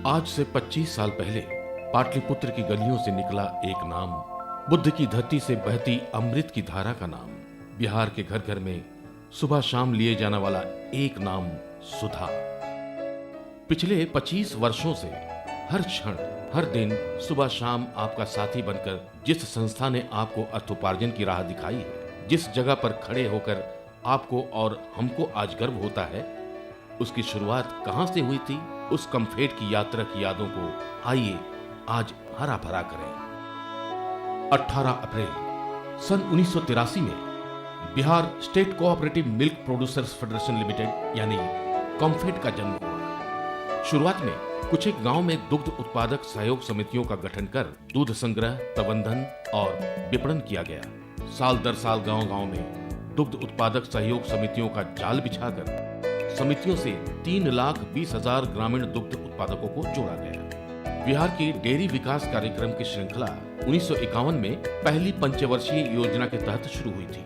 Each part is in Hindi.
आज से 25 साल पहले पाटलिपुत्र की गलियों से निकला एक नाम, बुद्ध की धरती से बहती अमृत की धारा का नाम, बिहार के घर घर में सुबह शाम लिए जाने वाला एक नाम, सुधा। पिछले 25 वर्षों से हर क्षण हर दिन सुबह शाम आपका साथी बनकर जिस संस्था ने आपको अर्थोपार्जन की राह दिखाई है, जिस जगह पर खड़े होकर आपको और हमको आज गर्व होता है, उसकी शुरुआत कहां से हुई थी, उस कम्फेट की यात्रा की यादों को आइए आज हरा भरा करें। 18 अप्रैल सन 1983 में Bihar state cooperative milk producers federation limited यानी कॉम्फेड का जन्म हुआ। शुरुआत में कुछ एक गांव में दुग्ध उत्पादक सहयोग समितियों का गठन कर दूध संग्रह, प्रबंधन और विपणन किया गया। साल दर साल गांव-गांव में दुग्ध उत्पादक सहयोग समितियों का जाल बिछाकर समितियों से 3,20,000 ग्रामीण दुग्ध उत्पादकों को जोड़ा गया। बिहार की डेयरी विकास कार्यक्रम की श्रृंखला 1951 में पहली पंचवर्षीय योजना के तहत शुरू हुई थी।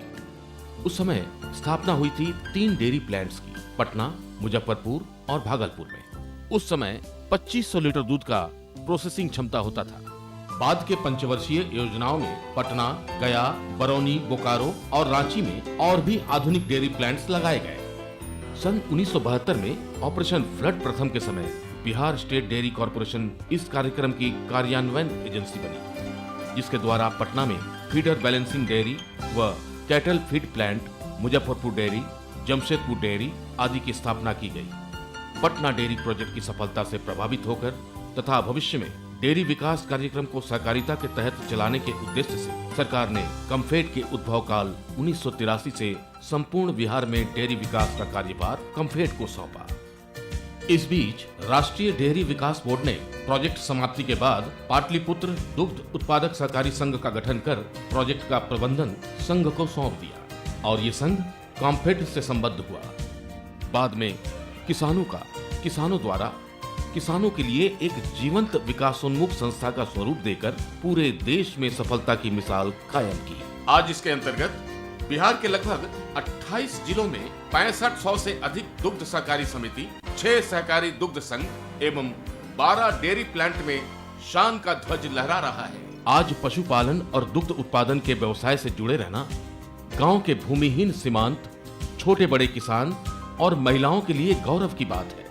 उस समय स्थापना हुई थी 3 डेयरी प्लांट्स की, पटना, मुजफ्फरपुर और भागलपुर में। उस समय 2500 लीटर दूध का प्रोसेसिंग क्षमता होता था। बाद के पंचवर्षीय योजनाओं में पटना, गया, बरौनी, बोकारो और रांची में और भी आधुनिक डेयरी प्लांट्स लगाए गए। सन 1972 में ऑपरेशन फ्लड प्रथम के समय बिहार स्टेट डेयरी कॉर्पोरेशन इस कार्यक्रम की कार्यान्वयन एजेंसी बनी, जिसके द्वारा पटना में फीडर बैलेंसिंग डेयरी व cattle feed plant, Muzaffarpur dairy, Jamshedpur dairy आदि की स्थापना की गई। पटना डेयरी प्रोजेक्ट की सफलता से प्रभावित होकर तथा भविष्य में डेयरी विकास कार्यक्रम को सहकारिता के तहत चलाने के उद्देश्य से सरकार ने कम्फेड के उद्भव काल 1983 से संपूर्ण बिहार में डेयरी विकास का कार्यभार कम्फेड को सौंपा। इस बीच राष्ट्रीय डेयरी विकास बोर्ड ने प्रोजेक्ट समाप्ति के बाद पाटलिपुत्र दुग्ध उत्पादक सहकारी संघ का गठन कर प्रोजेक्ट का प्रबंधन संघ को सौंप दिया और ये संघ कॉम्फेड से संबद्ध हुआ। बाद में किसानों द्वारा किसानों के लिए एक जीवंत विकासोन्मुख संस्था का स्वरूप देकर पूरे देश में सफलता की मिसाल कायम की। आज इसके अंतर्गत बिहार के लगभग 28 जिलों में 6500 से अधिक दुग्ध सहकारी समिति, 6 सहकारी दुग्ध संघ एवं 12 डेयरी प्लांट में शान का ध्वज लहरा रहा है। आज पशुपालन और दुग्ध उत्पादन के व्यवसाय से जुड़े रहना गांव के भूमिहीन सीमांत, छोटे बड़े किसान और महिलाओं के लिए गौरव की बात है,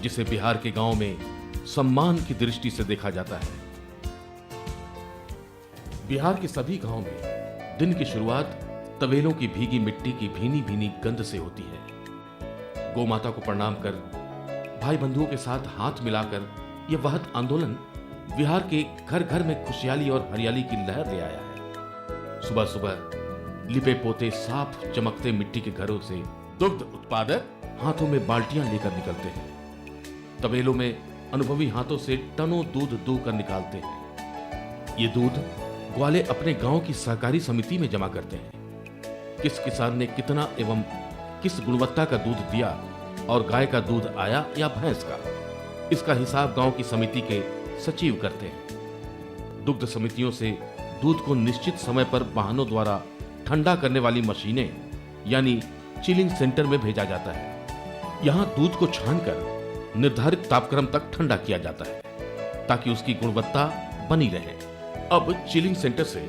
जिसे बिहार के गांव में सम्मान की दृष्टि से देखा जाता है। बिहार के सभी गांव में दिन की शुरुआत तवेलों की भीगी मिट्टी की भीनी भीनी गंध से होती है। गौ माता को प्रणाम कर, भाई बंधुओं के साथ हाथ मिलाकर यह वहत आंदोलन बिहार के घर घर में खुशहाली और हरियाली की लहर ले आया है। सुबह सुबह लिपे पोते साफ चमकते मिट्टी के घरों से दुग्ध उत्पादक हाथों में बाल्टियां लेकर निकलते हैं। तबेलों में अनुभवी हाथों से टनों दूध दूह कर निकालते हैं। ये दूध ग्वाले अपने गांव की सहकारी समिति में जमा करते हैं। किस किसान ने कितना एवं किस गुणवत्ता का दूध दिया और गाय का दूध आया या भैंस का, इसका हिसाब गांव की समिति के सचिव करते हैं। दुग्ध समितियों से दूध को निश्चित समय पर वाहनों द्वारा ठंडा करने वाली मशीनें यानी चिलिंग सेंटर में भेजा जाता है। यहाँ दूध को छानकर निर्धारित तापक्रम तक ठंडा किया जाता है ताकि उसकी गुणवत्ता बनी रहे। अब चिलिंग सेंटर से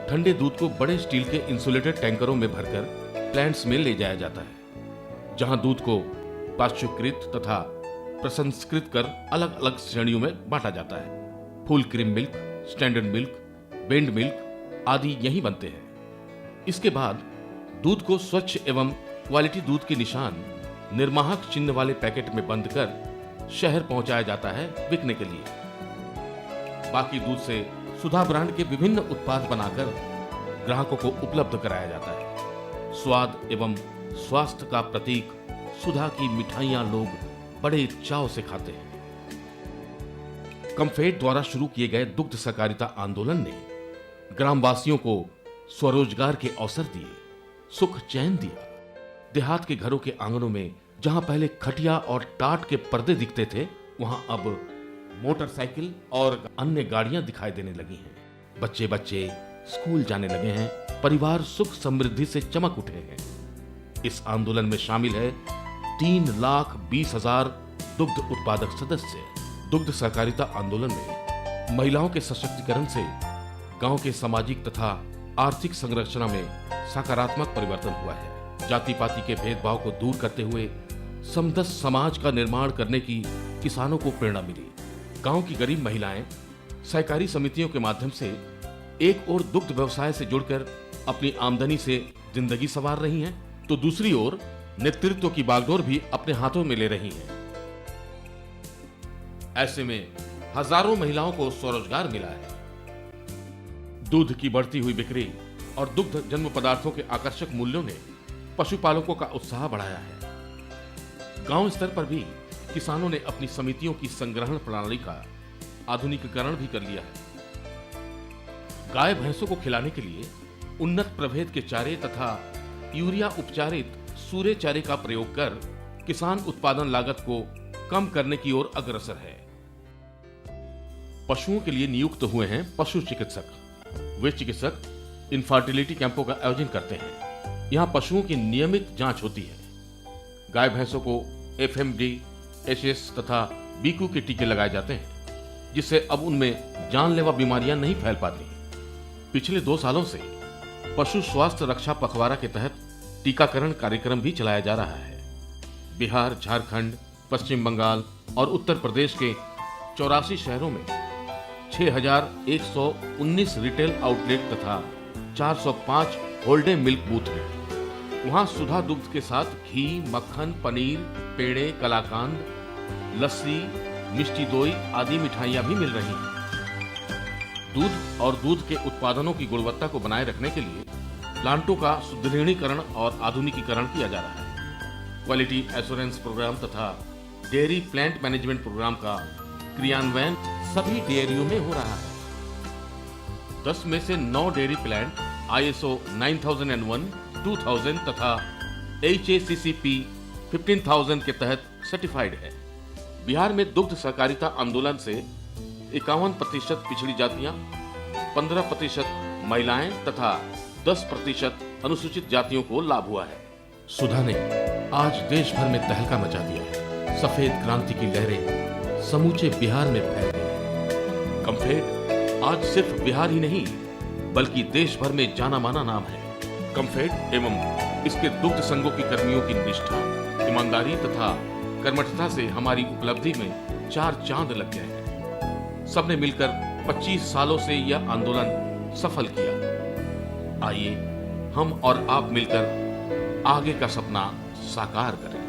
ठंडे दूध को बड़े स्टील के इंसुलेटेड टैंकरों में भरकर प्लांट्स में ले जाया जाता है, जहां दूध को पाश्चुकृत तथा प्रसंस्कृत कर अलग अलग श्रेणियों में बांटा जाता है। Full cream milk, standard milk, bend milk आदि यहीं बनते हैं। इसके बाद दूध को स्वच्छ एवं क्वालिटी दूध के निशान निर्माहक चिन्ह वाले पैकेट में बंद कर शहर पहुंचाया जाता है बिकने के लिए। बाकी दूध से सुधा ब्रांड के विभिन्न उत्पाद बनाकर ग्राहकों को उपलब्ध कराया जाता है। स्वाद एवं स्वास्थ्य का प्रतीक सुधा की मिठाइयां लोग बड़े चाव से खाते हैं। कम्फेड द्वारा शुरू किए गए दुग्ध सहकारिता आंदोलन ने ग्रामवासियों को स्वरोजगार के अवसर दिए, सुख चैन दिया। देहात के घरों के आंगनों में जहां पहले खटिया और टाट के पर्दे दिखते थे, वहां अब मोटरसाइकिल और अन्य गाड़ियां दिखाई देने लगी हैं। बच्चे स्कूल जाने लगे हैं, परिवार सुख समृद्धि से चमक उठे हैं। इस आंदोलन में शामिल है 3,20,000 दुग्ध उत्पादक सदस्य। दुग्ध सहकारिता आंदोलन में महिलाओं के सशक्तिकरण से गांव के सामाजिक तथा आर्थिक संरचना में सकारात्मक परिवर्तन हुआ है। जाति पाति के भेदभाव को दूर करते हुए समदस समाज का निर्माण करने की किसानों को प्रेरणा मिली। गांव की गरीब महिलाएं सहकारी समितियों के माध्यम से एक ओर दुग्ध व्यवसाय से जुड़कर अपनी आमदनी से जिंदगी संवार रही हैं, तो दूसरी ओर नेतृत्व की बागडोर भी अपने हाथों में ले रही हैं। ऐसे में हजारों महिलाओं को स्वरोजगार मिला है। दूध की बढ़ती हुई बिक्री और दुग्ध जन्म पदार्थों के आकर्षक मूल्यों ने पशुपालकों का उत्साह बढ़ाया है। गांव स्तर पर भी किसानों ने अपनी समितियों की संग्रहण प्रणाली का आधुनिकीकरण भी कर लिया है। गाय भैंसों को खिलाने के लिए उन्नत प्रभेद के चारे तथा यूरिया उपचारित सूरे चारे का प्रयोग कर किसान उत्पादन लागत को कम करने की ओर अग्रसर है। पशुओं के लिए नियुक्त हुए हैं पशु चिकित्सक। वे चिकित्सक इनफर्टिलिटी कैंपों का आयोजन करते हैं। यहाँ पशुओं की नियमित जांच होती है। गाय भैंसों को FMD, HS तथा BQ के टीके लगाए जाते हैं, जिससे अब उनमें जानलेवा बीमारियां नहीं फैल पाती। पिछले 2 सालों से पशु स्वास्थ्य रक्षा पखवाड़ा के तहत टीकाकरण कार्यक्रम भी चलाया जा रहा है। बिहार, झारखंड, पश्चिम बंगाल और उत्तर प्रदेश के 84 शहरों में 6119 रिटेल आउटलेट तथा 405 होल्डे मिल्क बूथ हैं। वहां सुधा दुग्ध के साथ घी, मक्खन, पनीर, पेड़े, कलाकांद, लस्सी, मिष्टी दोई आदि मिठाइयां भी मिल रही हैं। दूध और दूध के उत्पादनों की गुणवत्ता को बनाए रखने के लिए प्लांटों का सुदृढ़ीकरण और आधुनिकीकरण किया जा रहा है। क्वालिटी एश्योरेंस प्रोग्राम तथा डेयरी प्लांट मैनेजमेंट प्रोग्राम का क्रियान्वयन सभी डेयरियों में हो रहा है। 10 में से 9 डेयरी प्लांट ISO 9001, 2000 तथा HACCP 15000 के तहत सर्टिफाइड है। बिहार में दुग्ध सहकारिता आंदोलन से 51% पिछड़ी जातियां, 15% महिलाएं तथा 10% अनुसूचित जातियों को लाभ हुआ है। सुधा ने आज देश भर में तहलका मचा दिया है। सफेद क्रांति की लहरें समूचे बिहार में फैल गई हैं। कम्फेड आज सिर्फ बिहार ही नहीं बल्कि देश भर में जाना माना नाम है। कम्फेड एवं इसके दुग्ध संघों की कर्मियों की निष्ठा, ईमानदारी तथा कर्मठता से हमारी उपलब्धि में 4 चांद लग गए हैं। सबने मिलकर 25 सालों से यह आंदोलन सफल किया। आइए हम और आप मिलकर आगे का सपना साकार करें।